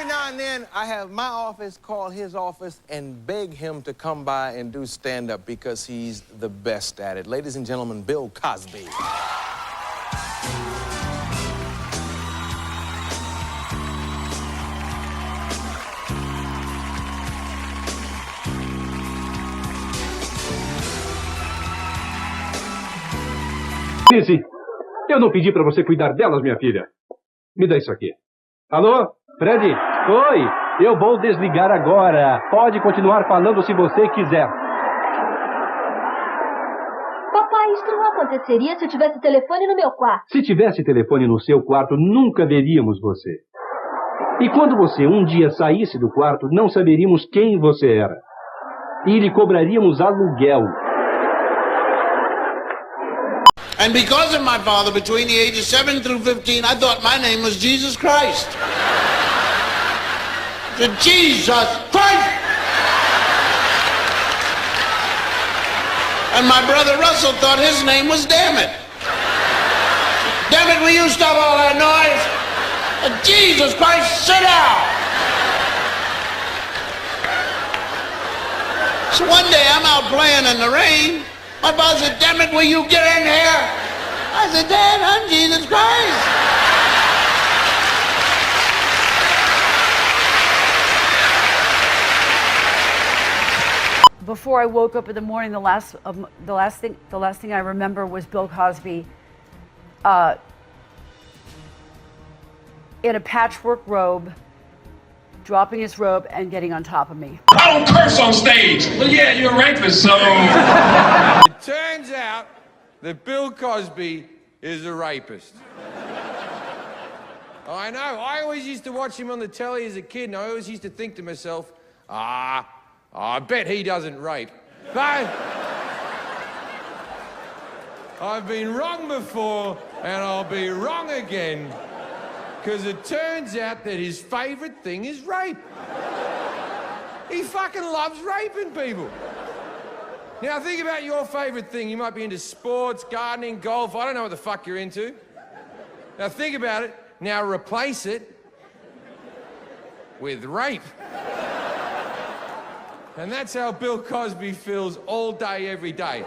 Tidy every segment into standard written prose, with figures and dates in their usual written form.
every now and then, I have my office call his office and beg him to come by and do stand-up because he's the best at it. Ladies and gentlemen, Bill Cosby. Lizzie, eu não pedi pra você cuidar delas, minha filha. Me dá isso aqui. Alô? Fred? Oi, eu vou desligar agora. Pode continuar falando se você quiser. Papai, isso não aconteceria se eu tivesse telefone no meu quarto. Se tivesse telefone no seu quarto, nunca veríamos você. E quando você um dia saísse do quarto, não saberíamos quem você era. E lhe cobraríamos aluguel. And because of my father, between the ages 7 through 15, I thought my name was Jesus Christ. The Jesus Christ! And my brother Russell thought his name was Dammit. Dammit, will you stop all that noise? Jesus Christ, sit down! So one day I'm out playing in the rain. My boss said, Dammit, will you get in here? I said, Dad, I'm Jesus Christ. Before I woke up in the morning, the last thing I remember was Bill Cosby in a patchwork robe, dropping his robe and getting on top of me. I don't curse on stage. Well, yeah, you're a rapist, so. It turns out that Bill Cosby is a rapist. I know. I always used to watch him on the telly as a kid, and I always used to think to myself, I bet he doesn't rape. But I've been wrong before, and I'll be wrong again, because it turns out that his favorite thing is rape. He fucking loves raping people. Now think about your favorite thing. You might be into sports, gardening, golf. I don't know what the fuck you're into. Now think about it. Now replace it with rape. And that's how Bill Cosby feels all day, every day.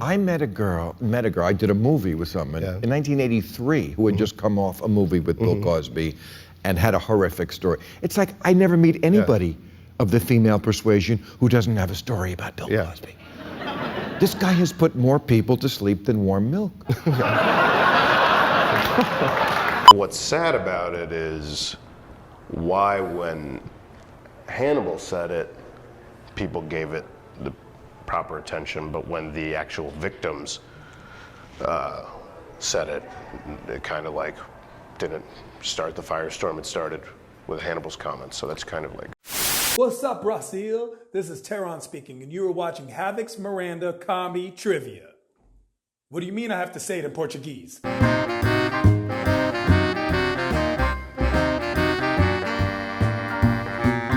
I met a girl, I did a movie with someone in 1983 who had just come off a movie with Bill Cosby and had a horrific story. It's like I never meet anybody of the female persuasion who doesn't have a story about Bill Cosby. This guy has put more people to sleep than warm milk. What's sad about it is why when Hannibal said it, people gave it the proper attention, but when the actual victims said it, it kind of like didn't start the firestorm. It started with Hannibal's comments, so that's kind of like. What's up, Brazil? This is Teron speaking, and you are watching Havoc's Miranda Comedy Trivia. What do you mean I have to say it in Portuguese?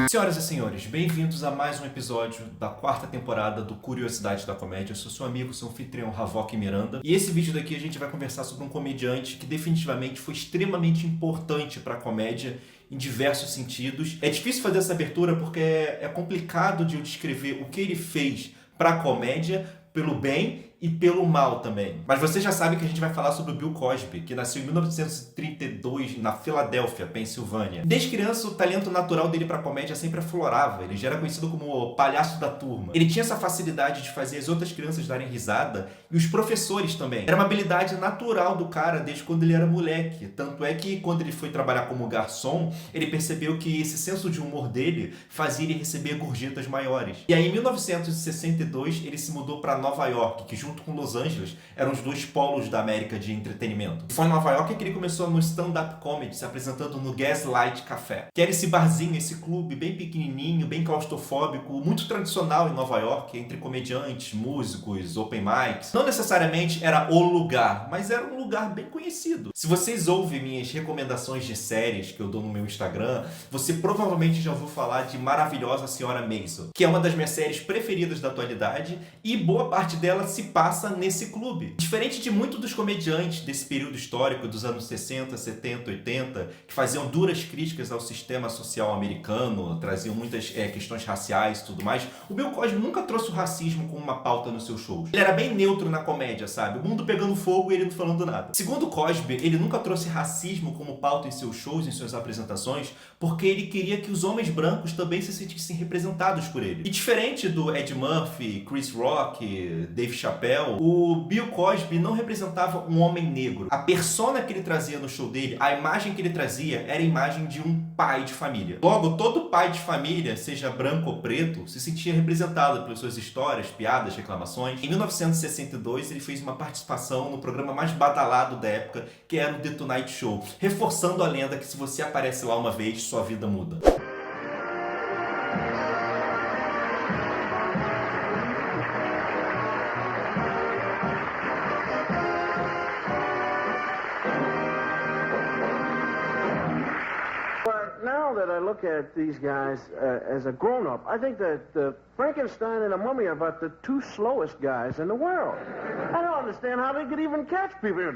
Senhoras e senhores, bem-vindos a mais um episódio da quarta temporada do Curiosidade da Comédia. Eu sou seu amigo, seu anfitrião Havok Miranda. E esse vídeo daqui a gente vai conversar sobre um comediante que definitivamente foi extremamente importante para a comédia em diversos sentidos. É difícil fazer essa abertura porque é complicado de eu descrever o que ele fez para a comédia, pelo bem e pelo mal também. Mas você já sabe que a gente vai falar sobre o Bill Cosby, que nasceu em 1932 na Filadélfia, Pensilvânia. Desde criança, o talento natural dele pra comédia sempre aflorava. Ele já era conhecido como o palhaço da turma. Ele tinha essa facilidade de fazer as outras crianças darem risada e os professores também. Era uma habilidade natural do cara desde quando ele era moleque. Tanto é que quando ele foi trabalhar como garçom, ele percebeu que esse senso de humor dele fazia ele receber gorjetas maiores. E aí, em 1962, ele se mudou pra Nova York, que junto com Los Angeles eram os dois polos da América de entretenimento. Foi em Nova York que ele começou no stand-up comedy, se apresentando no Gaslight Café, que era esse barzinho, esse clube bem pequenininho, bem claustrofóbico, muito tradicional em Nova York, entre comediantes, músicos, open mics. Não necessariamente era o lugar, mas era um lugar bem conhecido. Se vocês ouvem minhas recomendações de séries que eu dou no meu Instagram, você provavelmente já ouviu falar de Maravilhosa Senhora Maisel, que é uma das minhas séries preferidas da atualidade e boa parte dela se passa passa nesse clube. Diferente de muitos dos comediantes desse período histórico dos anos 60, 70, 80, que faziam duras críticas ao sistema social americano, traziam muitas questões raciais e tudo mais, o Bill Cosby nunca trouxe o racismo como uma pauta nos seus shows. Ele era bem neutro na comédia, sabe? O mundo pegando fogo e ele não falando nada. Segundo Cosby, ele nunca trouxe racismo como pauta em seus shows, em suas apresentações, porque ele queria que os homens brancos também se sentissem representados por ele. E diferente do Ed Murphy, Chris Rock, Dave Chappelle, o Bill Cosby não representava um homem negro. A persona que ele trazia no show dele, a imagem que ele trazia, era a imagem de um pai de família. Logo, todo pai de família, seja branco ou preto, se sentia representado pelas suas histórias, piadas, reclamações. Em 1962, ele fez uma participação no programa mais badalado da época, que era o The Tonight Show, reforçando a lenda que se você aparece lá uma vez, sua vida muda. Now that I look at these guys as a grown-up, I think that Frankenstein and the Mummy are about the two slowest guys in the world. I don't understand how they could even catch people. I'd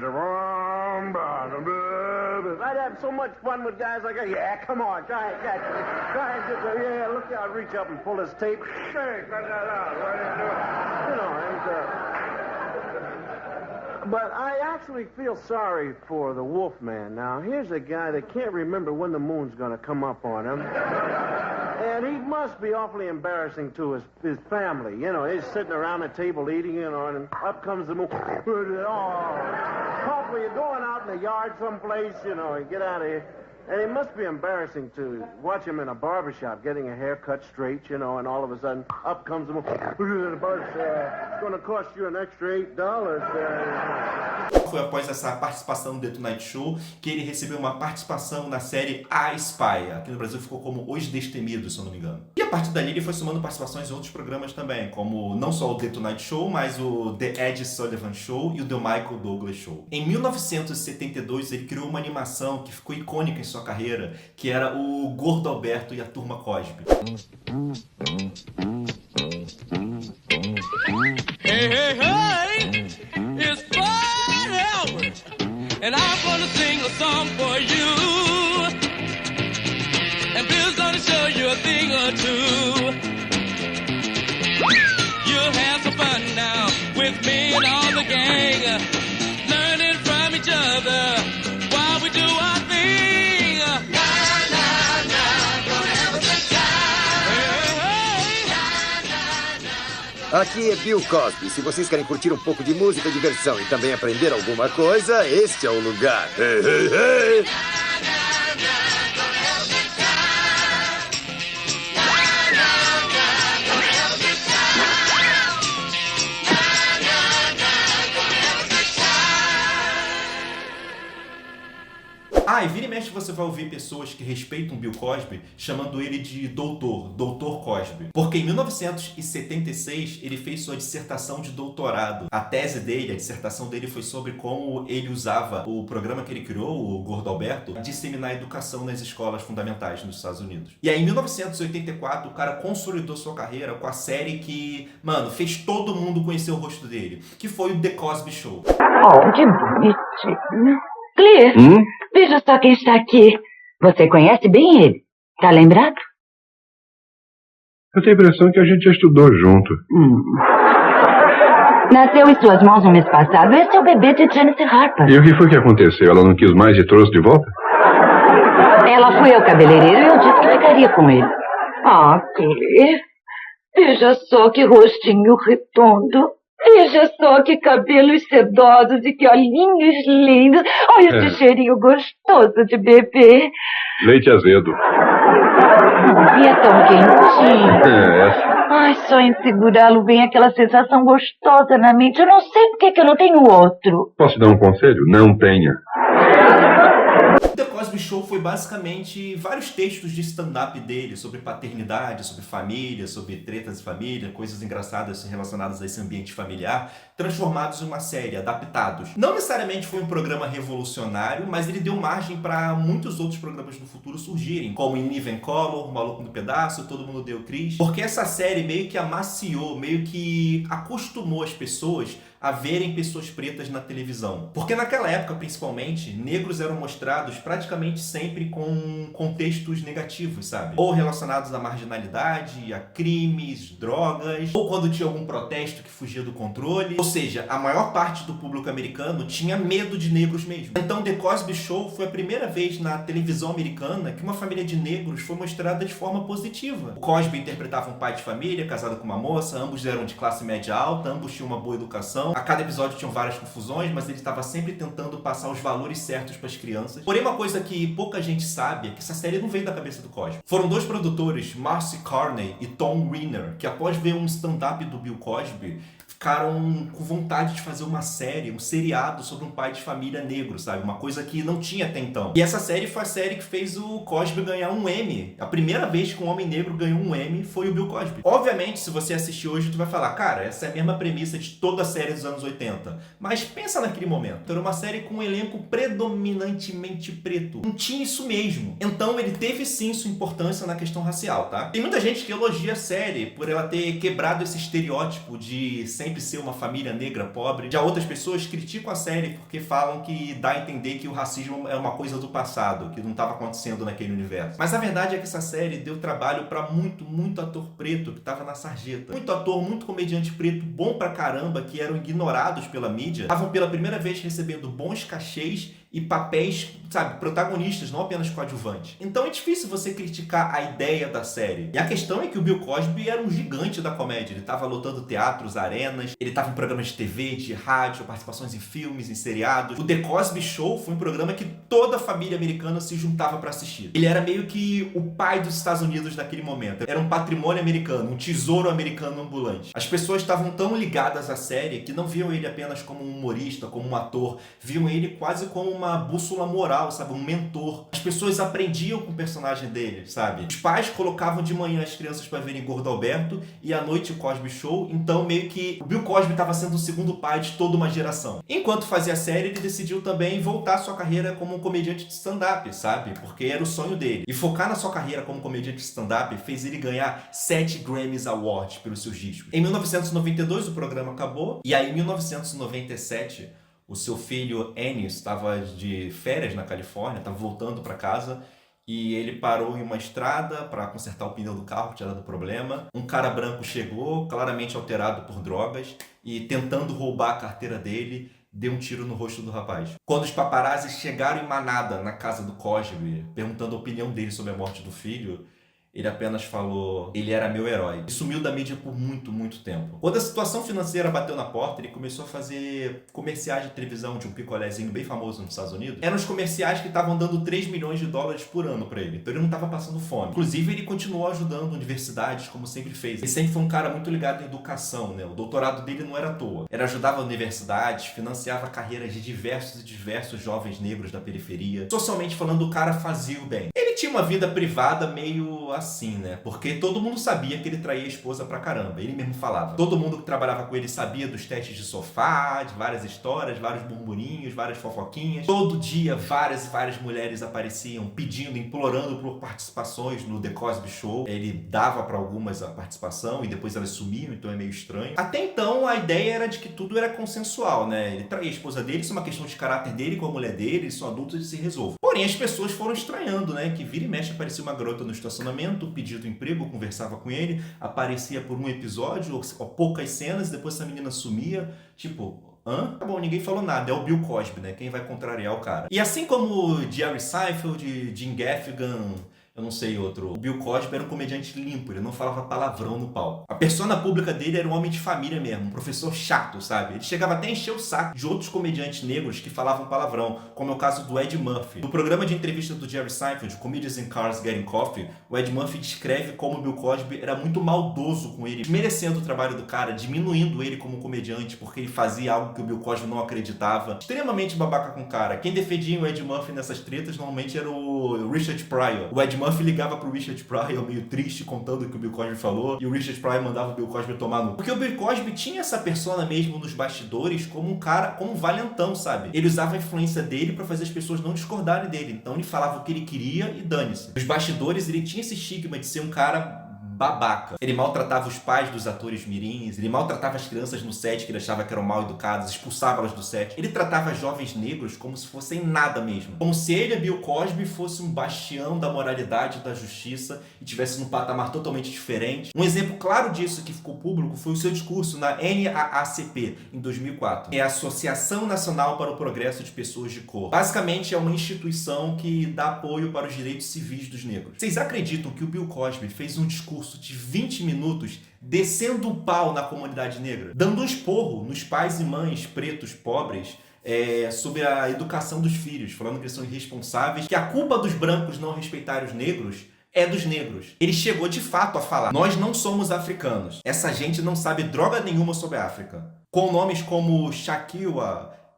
have so much fun with guys like that. Yeah, come on, try and catch me. Try and get the, yeah, look, I'll reach up and pull his tape. But I actually feel sorry for the Wolfman. Now, here's a guy that can't remember when the moon's going to come up on him. And he must be awfully embarrassing to his family. You know, he's sitting around the table eating, you know, and up comes the moon. Oh, hopefully you're going out in the yard someplace, you know, and get out of here. And it must be embarrassing to watch him in a barbershop getting a hair cut straight, you know, and all of a sudden, up comes the moon. It's going to cost you an extra $8. Foi após essa participação no The Tonight Show que ele recebeu uma participação na série A Spy. Aqui no Brasil ficou como Os Destemidos, se eu não me engano. E a partir dali ele foi somando participações em outros programas também, como não só o The Tonight Show, mas o The Ed Sullivan Show e o The Michael Douglas Show. Em 1972 ele criou uma animação que ficou icônica em sua carreira, que era o Gordo Alberto e a Turma Cosby. Hey, hey, hey, it's Bud Albert, and I'm gonna sing a song for you, and Bill's gonna show you a thing or two. You'll have some fun now with me and all the gang, learning from each other while we do our thing. Aqui é Bill Cosby. Se vocês querem curtir um pouco de música, diversão e também aprender alguma coisa, este é o lugar. Hey, hey, hey. Ah, e vira e mexe você vai ouvir pessoas que respeitam Bill Cosby chamando ele de Doutor Cosby. Porque em 1976 ele fez sua dissertação de doutorado. A tese dele, a dissertação dele foi sobre como ele usava o programa que ele criou, o Gordo Alberto, a disseminar a educação nas escolas fundamentais nos Estados Unidos. E aí em 1984 o cara consolidou sua carreira com a série que, mano, fez todo mundo conhecer o rosto dele, que foi o The Cosby Show. Oh, que bonitinho. Clear, veja só quem está aqui. Você conhece bem ele. Tá lembrado? Eu tenho a impressão que a gente já estudou junto. Nasceu em suas mãos no mês passado. Esse é o bebê de Janice Harper. E o que foi que aconteceu? Ela não quis mais e trouxe de volta? Ela foi ao cabeleireiro e eu disse que ficaria com ele. Ah, Clear, veja só que rostinho redondo. Veja só que cabelos sedosos e que olhinhos lindos. Olha esse cheirinho gostoso de bebê. Leite azedo. E é tão quentinho. Ai, só em segurá-lo vem aquela sensação gostosa na mente. Eu não sei por que eu não tenho outro. Posso dar um conselho? Não tenha. The Cosby Show foi basicamente vários textos de stand-up dele sobre paternidade, sobre família, sobre tretas de família, coisas engraçadas relacionadas a esse ambiente familiar, transformados em uma série, adaptados. Não necessariamente foi um programa revolucionário, mas ele deu margem para muitos outros programas no futuro surgirem, como In Living Color, O Maluco no Pedaço, Todo Mundo Odeia o Chris, porque essa série meio que amaciou, meio que acostumou as pessoas a verem pessoas pretas na televisão. Porque naquela época, principalmente, negros eram mostrados praticamente sempre com contextos negativos, sabe? Ou relacionados à marginalidade, a crimes, drogas, ou quando tinha algum protesto que fugia do controle. Ou seja, a maior parte do público americano tinha medo de negros mesmo. Então, The Cosby Show foi a primeira vez na televisão americana que uma família de negros foi mostrada de forma positiva. O Cosby interpretava um pai de família, casado com uma moça, ambos eram de classe média alta, ambos tinham uma boa educação. A cada episódio tinham várias confusões, mas ele estava sempre tentando passar os valores certos para as crianças. Porém, uma coisa que pouca gente sabe é que essa série não veio da cabeça do Cosby. Foram dois produtores, Marcy Carney e Tom Weiner, que após ver um stand-up do Bill Cosby, ficaram com vontade de fazer uma série, um seriado sobre um pai de família negro, sabe? Uma coisa que não tinha até então. E essa série foi a série que fez o Cosby ganhar um Emmy. A primeira vez que um homem negro ganhou um Emmy foi o Bill Cosby. Obviamente, se você assistir hoje, tu vai falar, cara, essa é a mesma premissa de toda a série dos anos 80. Mas pensa naquele momento. Era uma série com um elenco predominantemente preto. Não tinha isso mesmo. Então ele teve sim sua importância na questão racial, tá? Tem muita gente que elogia a série por ela ter quebrado esse estereótipo de sempre ser uma família negra pobre. Já outras pessoas criticam a série porque falam que dá a entender que o racismo é uma coisa do passado, que não estava acontecendo naquele universo. Mas a verdade é que essa série deu trabalho para muito ator preto que estava na sarjeta. Muito ator, muito comediante preto, bom pra caramba, que eram ignorados pela mídia, estavam pela primeira vez recebendo bons cachês e papéis, sabe, protagonistas, não apenas coadjuvantes. Então é difícil você criticar a ideia da série. E a questão é que o Bill Cosby era um gigante da comédia. Ele estava lotando teatros, arenas, ele estava em programas de TV, de rádio, participações em filmes, em seriados. O The Cosby Show foi um programa que toda a família americana se juntava para assistir. Ele era meio que o pai dos Estados Unidos naquele momento. Era um patrimônio americano, um tesouro americano ambulante. As pessoas estavam tão ligadas à série que não viam ele apenas como um humorista, como um ator, viam ele quase como uma bússola moral, sabe? Um mentor. As pessoas aprendiam com o personagem dele, sabe? Os pais colocavam de manhã as crianças para verem Gordo Alberto e à noite o Cosby Show. Então meio que o Bill Cosby estava sendo o segundo pai de toda uma geração. Enquanto fazia a série, ele decidiu também voltar à sua carreira como um comediante de stand-up, sabe? Porque era o sonho dele. E focar na sua carreira como comediante de stand-up fez ele ganhar 7 Grammys Awards pelos seus discos. Em 1992 o programa acabou e aí em 1997 o seu filho Ennis estava de férias na Califórnia, estava voltando para casa e ele parou em uma estrada para consertar o pneu do carro, tirar do problema. Um cara branco chegou, claramente alterado por drogas, e tentando roubar a carteira dele, deu um tiro no rosto do rapaz. Quando os paparazzis chegaram em manada na casa do Cosby, perguntando a opinião dele sobre a morte do filho, ele apenas falou, ele era meu herói. E sumiu da mídia por muito tempo. Quando a situação financeira bateu na porta, ele começou a fazer comerciais de televisão de um picolézinho bem famoso nos Estados Unidos. Eram os comerciais que estavam dando 3 milhões de dólares por ano pra ele. Então ele não estava passando fome. Inclusive, ele continuou ajudando universidades, como sempre fez. Ele sempre foi um cara muito ligado à educação, né? O doutorado dele não era à toa. Ele ajudava universidades, financiava carreiras de diversos jovens negros da periferia. Socialmente falando, o cara fazia o bem. Ele tinha uma vida privada meio assim, né? Porque todo mundo sabia que ele traía a esposa pra caramba. Ele mesmo falava. Todo mundo que trabalhava com ele sabia dos testes de sofá, de várias histórias, vários burburinhos, várias fofoquinhas. Todo dia, várias mulheres apareciam pedindo, implorando por participações no The Cosby Show. Ele dava pra algumas a participação e depois elas sumiam, então é meio estranho. Até então, a ideia era de que tudo era consensual, né? Ele traía a esposa dele, isso é uma questão de caráter dele com a mulher dele, eles são adultos e se resolvem. Porém, as pessoas foram estranhando, né? Que vira e mexe aparecia uma garota no estacionamento, pedindo emprego, conversava com ele, aparecia por um episódio, ou poucas cenas, depois essa menina sumia, tipo... Hã? Tá bom, ninguém falou nada, é o Bill Cosby, né? Quem vai contrariar o cara? E assim como Jerry Seinfeld, Jim Gaffigan, eu não sei outro. O Bill Cosby era um comediante limpo, ele não falava palavrão no palco. A persona pública dele era um homem de família mesmo, um professor chato, sabe? Ele chegava até a encher o saco de outros comediantes negros que falavam palavrão, como é o caso do Ed Murphy. No programa de entrevista do Jerry Seinfeld, Comedians in Cars Getting Coffee, o Ed Murphy descreve como o Bill Cosby era muito maldoso com ele, desmerecendo o trabalho do cara, diminuindo ele como comediante, porque ele fazia algo que o Bill Cosby não acreditava. Extremamente babaca com o cara. Quem defendia o Ed Murphy nessas tretas normalmente era o Richard Pryor. O Ed Murphy ligava pro Richard Pryor meio triste, contando o que o Bill Cosby falou, e o Richard Pryor mandava o Bill Cosby tomar no... Porque o Bill Cosby tinha essa persona mesmo nos bastidores como um cara, como um valentão, sabe? Ele usava a influência dele pra fazer as pessoas não discordarem dele. Então ele falava o que ele queria e dane-se. Nos bastidores ele tinha esse estigma de ser um cara babaca. Ele maltratava os pais dos atores mirins, ele maltratava as crianças no set que ele achava que eram mal educadas, expulsava elas do set. Ele tratava jovens negros como se fossem nada mesmo. Como se ele, Bill Cosby, fosse um bastião da moralidade e da justiça e tivesse num patamar totalmente diferente. Um exemplo claro disso que ficou público foi o seu discurso na NAACP, em 2004. É a Associação Nacional para o Progresso de Pessoas de Cor. Basicamente é uma instituição que dá apoio para os direitos civis dos negros. Vocês acreditam que o Bill Cosby fez um discurso de 20 minutos descendo o pau na comunidade negra, dando um esporro nos pais e mães pretos pobres sobre a educação dos filhos, falando que eles são irresponsáveis, que a culpa dos brancos não respeitarem os negros é dos negros. Ele chegou de fato a falar: nós não somos africanos, essa gente não sabe droga nenhuma sobre a África. Com nomes como Shaquille,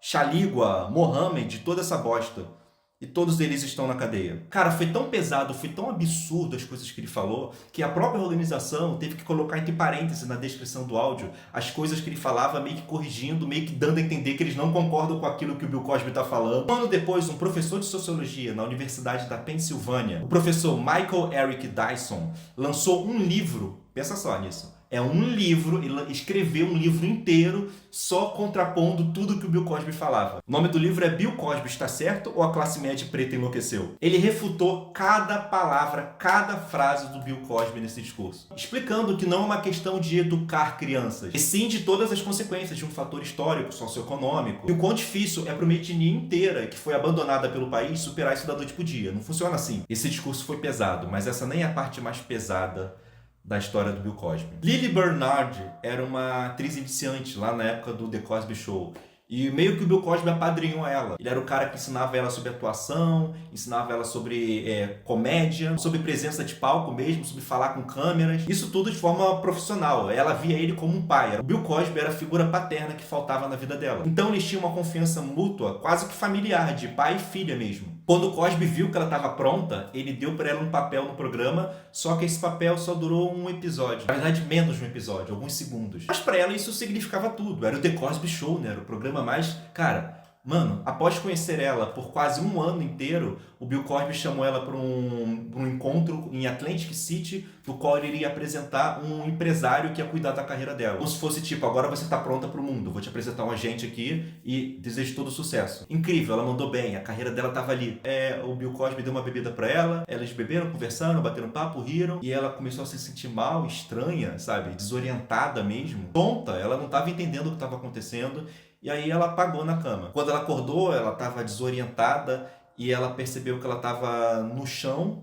Shaligua, Mohammed, toda essa bosta. E todos eles estão na cadeia. Cara, foi tão pesado, foi tão absurdo as coisas que ele falou, que a própria organização teve que colocar entre parênteses na descrição do áudio as coisas que ele falava, meio que corrigindo, meio que dando a entender que eles não concordam com aquilo que o Bill Cosby está falando. Um ano depois, um professor de sociologia na Universidade da Pensilvânia, o professor Michael Eric Dyson, lançou um livro, pensa só nisso, é um livro, ele escreveu um livro inteiro só contrapondo tudo que o Bill Cosby falava. O nome do livro é Bill Cosby Está Certo ou a Classe Média Preta Enlouqueceu? Ele refutou cada palavra, cada frase do Bill Cosby nesse discurso, explicando que não é uma questão de educar crianças, e sim de todas as consequências de um fator histórico, socioeconômico, e o quão difícil é para uma etnia inteira que foi abandonada pelo país superar isso da noite pro dia. Não funciona assim. Esse discurso foi pesado, mas essa nem é a parte mais pesada da história do Bill Cosby. Lily Bernard era uma atriz iniciante lá na época do The Cosby Show. E meio que o Bill Cosby apadrinhou ela. Ele era o cara que ensinava ela sobre atuação, ensinava ela sobre comédia, sobre presença de palco mesmo, sobre falar com câmeras. Isso tudo de forma profissional. Ela via ele como um pai. O Bill Cosby era a figura paterna que faltava na vida dela. Então eles tinham uma confiança mútua, quase que familiar, de pai e filha mesmo. Quando o Cosby viu que ela estava pronta, ele deu para ela um papel no programa, só que esse papel só durou um episódio. Na verdade, menos de um episódio, alguns segundos. Mas para ela isso significava tudo. Era o The Cosby Show, né? Era o programa mais... Cara, mano, após conhecer ela por quase um ano inteiro, o Bill Cosby chamou ela para um encontro em Atlantic City, no qual ele iria apresentar um empresário que ia cuidar da carreira dela. Como se fosse tipo, agora você tá pronta pro mundo, vou te apresentar um agente aqui e desejo todo sucesso. Incrível, ela mandou bem, a carreira dela tava ali. O Bill Cosby deu uma bebida para ela, elas beberam, conversaram, bateram papo, riram, e ela começou a se sentir mal, estranha, sabe? Desorientada mesmo. Tonta, ela não tava entendendo o que estava acontecendo. E aí ela apagou na cama. Quando ela acordou, ela estava desorientada e ela percebeu que ela estava no chão,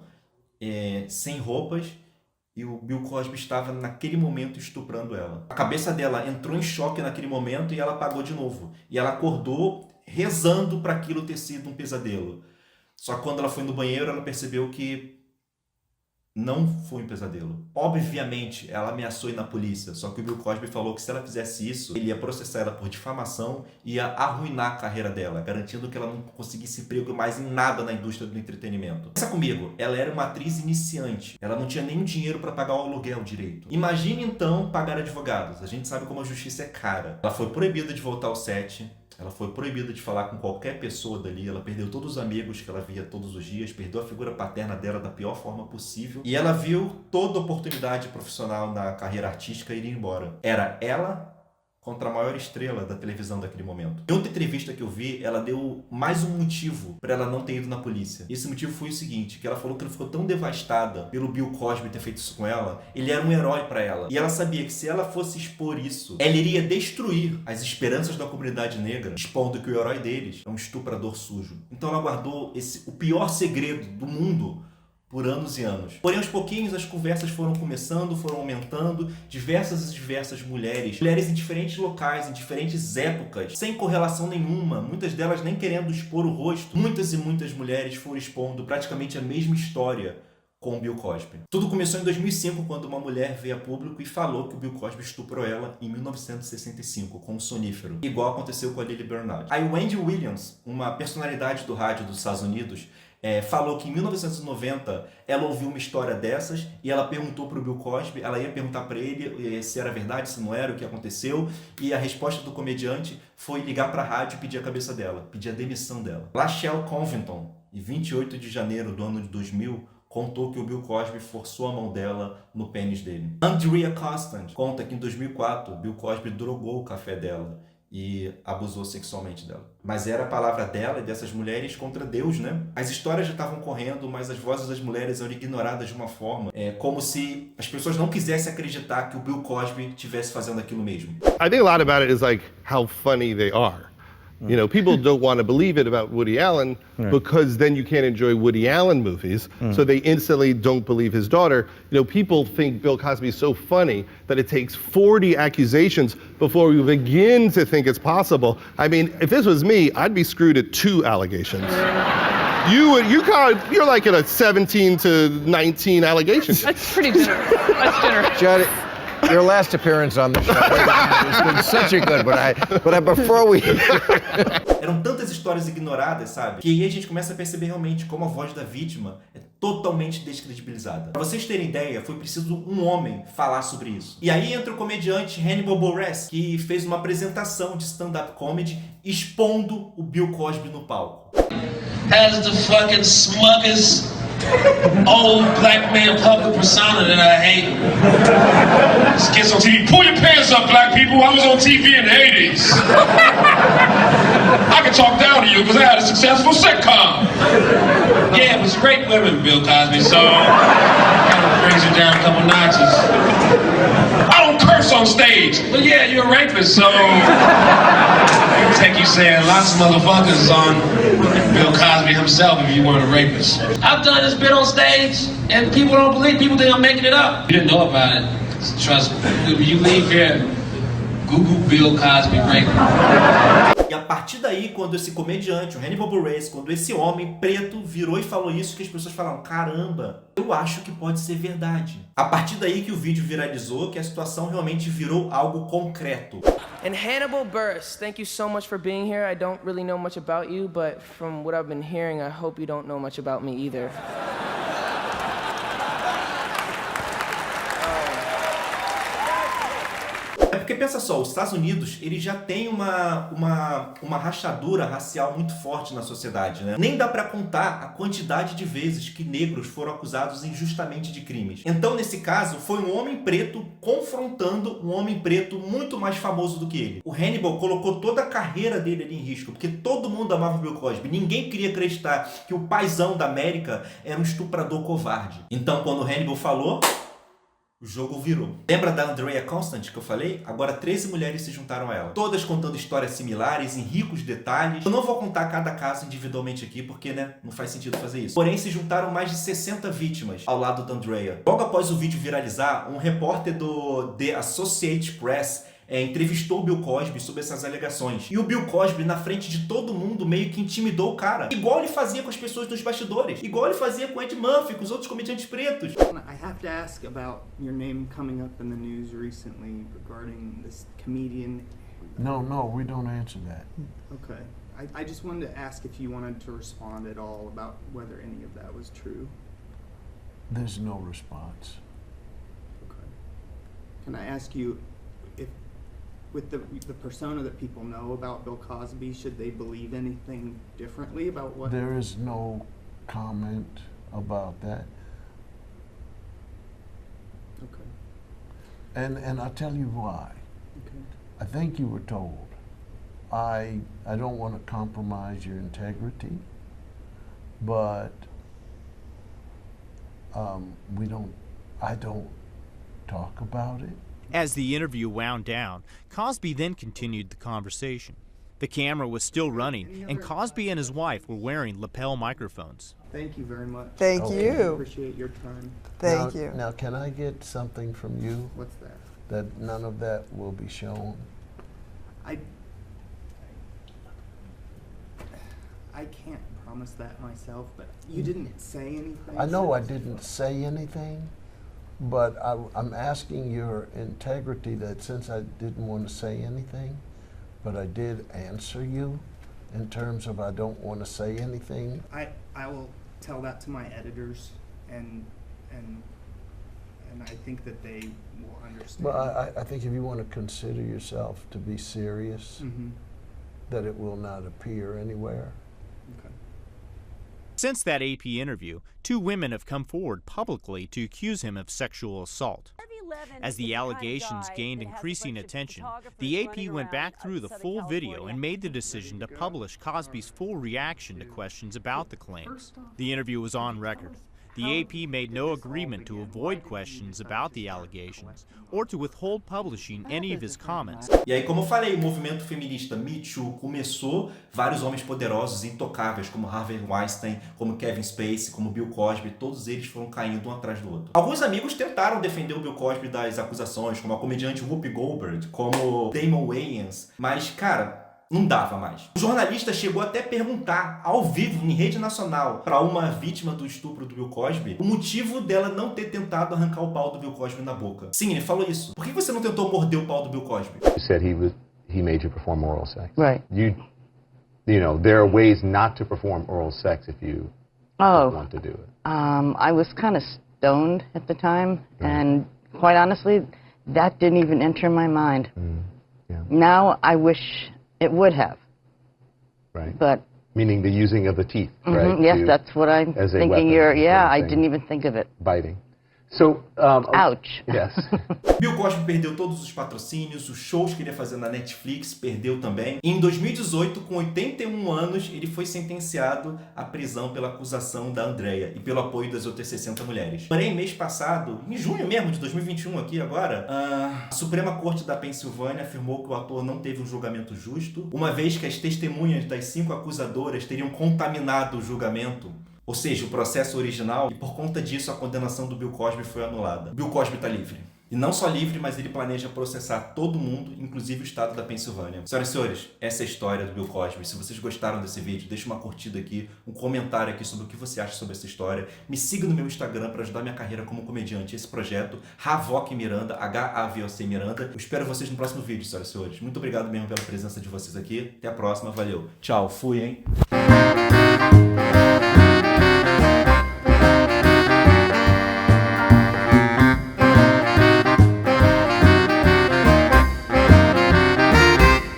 sem roupas, e o Bill Cosby estava naquele momento estuprando ela. A cabeça dela entrou em choque naquele momento e ela apagou de novo. E ela acordou rezando para aquilo ter sido um pesadelo. Só que quando ela foi no banheiro, ela percebeu que não foi um pesadelo. Obviamente, ela ameaçou ir na polícia, só que o Bill Cosby falou que se ela fizesse isso, ele ia processar ela por difamação e ia arruinar a carreira dela, garantindo que ela não conseguisse emprego mais em nada na indústria do entretenimento. Pensa comigo, ela era uma atriz iniciante, ela não tinha nem dinheiro para pagar o aluguel direito. Imagine então pagar advogados, a gente sabe como a justiça é cara. Ela foi proibida de voltar ao set, ela foi proibida de falar com qualquer pessoa dali, ela perdeu todos os amigos que ela via todos os dias, perdeu a figura paterna dela da pior forma possível, e ela viu toda oportunidade profissional na carreira artística ir embora. Era ela contra a maior estrela da televisão daquele momento. Em outra entrevista que eu vi, ela deu mais um motivo para ela não ter ido na polícia. E esse motivo foi o seguinte, que ela falou que ela ficou tão devastada pelo Bill Cosby ter feito isso com ela, ele era um herói para ela. E ela sabia que se ela fosse expor isso, ela iria destruir as esperanças da comunidade negra, expondo que o herói deles é um estuprador sujo. Então ela guardou o pior segredo do mundo por anos e anos. Porém, aos pouquinhos, as conversas foram começando, foram aumentando, diversas mulheres em diferentes locais, em diferentes épocas, sem correlação nenhuma, muitas delas nem querendo expor o rosto. Muitas e muitas mulheres foram expondo praticamente a mesma história com o Bill Cosby. Tudo começou em 2005, quando uma mulher veio a público e falou que o Bill Cosby estuprou ela em 1965, com um sonífero, igual aconteceu com a Lily Bernard. Aí Wendy Williams, uma personalidade do rádio dos Estados Unidos, falou que em 1990 ela ouviu uma história dessas e ela perguntou para o Bill Cosby, ela ia perguntar para ele se era verdade, se não era, o que aconteceu, e a resposta do comediante foi ligar para a rádio e pedir a cabeça dela, pedir a demissão dela. Lachelle Covington, em 28 de janeiro do ano de 2000, contou que o Bill Cosby forçou a mão dela no pênis dele. Andrea Constand conta que em 2004 Bill Cosby drogou o café dela e abusou sexualmente dela. Mas era a palavra dela e dessas mulheres contra Deus, né? As histórias já estavam correndo, mas as vozes das mulheres eram ignoradas de uma forma, como se as pessoas não quisessem acreditar que o Bill Cosby estivesse fazendo aquilo mesmo. I think a lot about it is like how funny they are. You know, people don't want to believe it about Woody Allen because then you can't enjoy Woody Allen movies, so they instantly don't believe his daughter. You know, people think Bill Cosby is so funny that it takes 40 accusations before we begin to think it's possible. I mean, if this was me, I'd be screwed at 2 allegations. You're like at a 17 to 19 allegations. That's pretty generous. That's generous. Judd, your last appearance on the show has been such a good one. But before we... Eram tantas histórias ignoradas, sabe? Que aí a gente começa a perceber realmente como a voz da vítima é totalmente descredibilizada. Pra vocês terem ideia, foi preciso um homem falar sobre isso. E aí entra o comediante Hannibal Buress, que fez uma apresentação de stand-up comedy expondo o Bill Cosby no palco. Has the fucking smuggest old black man public persona that I hate. This kid's on TV. Pull your pants up, black people. I was on TV in the 80s. I can talk down to you because I had a successful sitcom. Yeah, it was great women, Bill Cosby, so kind of brings it down a couple notches. I don't curse on stage. But yeah, you're a rapist, so take you saying lots of motherfuckers on Bill Cosby himself if you weren't a rapist. I've done this bit on stage, and people don't believe. People think I'm making it up. You didn't know about it. Trust me. When you leave here, Google Bill Cosby rape. E a partir daí, quando esse comediante, o Hannibal Buress, quando esse homem preto virou e falou isso, que as pessoas falaram, caramba, eu acho que pode ser verdade. A partir daí que o vídeo viralizou, que a situação realmente virou algo concreto. And Hannibal Buress, thank you so much for being here. I don't really know much about you, but from what I've been hearing, I hope you don't know much about me either. É porque pensa só, os Estados Unidos, ele já tem uma rachadura racial muito forte na sociedade, né? Nem dá pra contar a quantidade de vezes que negros foram acusados injustamente de crimes. Então, nesse caso, foi um homem preto confrontando um homem preto muito mais famoso do que ele. O Hannibal colocou toda a carreira dele ali em risco, porque todo mundo amava o Bill Cosby. Ninguém queria acreditar que o paizão da América era um estuprador covarde. Então, quando o Hannibal falou, o jogo virou. Lembra da Andrea Constand que eu falei? Agora 13 mulheres se juntaram a ela. Todas contando histórias similares, em ricos detalhes. Eu não vou contar cada caso individualmente aqui, porque, né, não faz sentido fazer isso. Porém, se juntaram mais de 60 vítimas ao lado da Andrea. Logo após o vídeo viralizar, um repórter do The Associated Press entrevistou o Bill Cosby sobre essas alegações. E o Bill Cosby, na frente de todo mundo, meio que intimidou o cara. Igual ele fazia com as pessoas dos bastidores. Igual ele fazia com Ed Murphy, com os outros comediantes pretos. I have to ask about your name coming up in the news recently regarding this comedian. No, we don't answer that. Okay. I just wanted to ask if you wanted to respond at all about whether any of that was true. There's no response. Okay. Can I ask you, if with the persona that people know about Bill Cosby, should they believe anything differently about what... There is no comment about that. Okay. And I'll tell you why. Okay. I think you were told. I don't want to compromise your integrity, but I don't talk about it. As the interview wound down, Cosby then continued the conversation. The camera was still running, and Cosby and his wife were wearing lapel microphones. Thank you very much. Thank Okay. you. Appreciate your time. Thank Now- you. Now, can I get something from you? What's that? That none of that will be shown? I can't promise that myself, but you didn't say anything. I know I didn't say anything, but I'm asking your integrity that since I didn't want to say anything, but I did answer you in terms of I don't want to say anything. I will tell that to my editors, and I think that they will understand. Well, I think if you want to consider yourself to be serious, that it will not appear anywhere. Okay. Since that AP interview, 2 women have come forward publicly to accuse him of sexual assault. As the allegations gained increasing attention, the AP went back through the full video and made the decision to publish Cosby's full reaction to questions about the claims. The interview was on record. The AP made no agreement to avoid questions about the allegations or to withhold publishing any of his comments. E aí, como eu falei, o movimento feminista Me Too começou, vários homens poderosos, intocáveis, como Harvey Weinstein, como Kevin Spacey, como Bill Cosby, todos eles foram caindo um atrás do outro. Alguns amigos tentaram defender o Bill Cosby das acusações, como a comediante Whoopi Goldberg, como Damon Wayans, mas, cara, não dava mais. O jornalista chegou até a perguntar, ao vivo, em rede nacional, para uma vítima do estupro do Bill Cosby, o motivo dela não ter tentado arrancar o pau do Bill Cosby na boca. Sim, ele falou isso. Por que você não tentou morder o pau do Bill Cosby? You said he made you perform oral sex. Right. You know, there are ways not to perform oral sex if you want to do it. I was kind of stoned at the time, and quite honestly, that didn't even enter my mind. Now I wish it would have. Right. But meaning the using of the teeth, right? Yes, that's what I'm as a thinking. weapon, I didn't even think of it. Biting. So, ouch. Yes. Bill Cosby perdeu todos os patrocínios, os shows que ele ia fazer na Netflix, perdeu também. E em 2018, com 81 anos, ele foi sentenciado à prisão pela acusação da Andrea e pelo apoio das outras 60 mulheres. Porém, mês passado, em junho mesmo de 2021 aqui agora, a Suprema Corte da Pensilvânia afirmou que o ator não teve um julgamento justo, uma vez que as testemunhas das 5 acusadoras teriam contaminado o julgamento. Ou seja, o processo original, e por conta disso a condenação do Bill Cosby foi anulada. Bill Cosby está livre. E não só livre, mas ele planeja processar todo mundo, inclusive o estado da Pensilvânia. Senhoras e senhores, essa é a história do Bill Cosby. Se vocês gostaram desse vídeo, deixa uma curtida aqui, um comentário aqui sobre o que você acha sobre essa história. Me siga no meu Instagram para ajudar minha carreira como comediante. Esse projeto, Havoc Miranda, H-A-V-O-C Miranda. Eu espero vocês no próximo vídeo, senhoras e senhores. Muito obrigado mesmo pela presença de vocês aqui. Até a próxima, valeu. Tchau, fui, hein?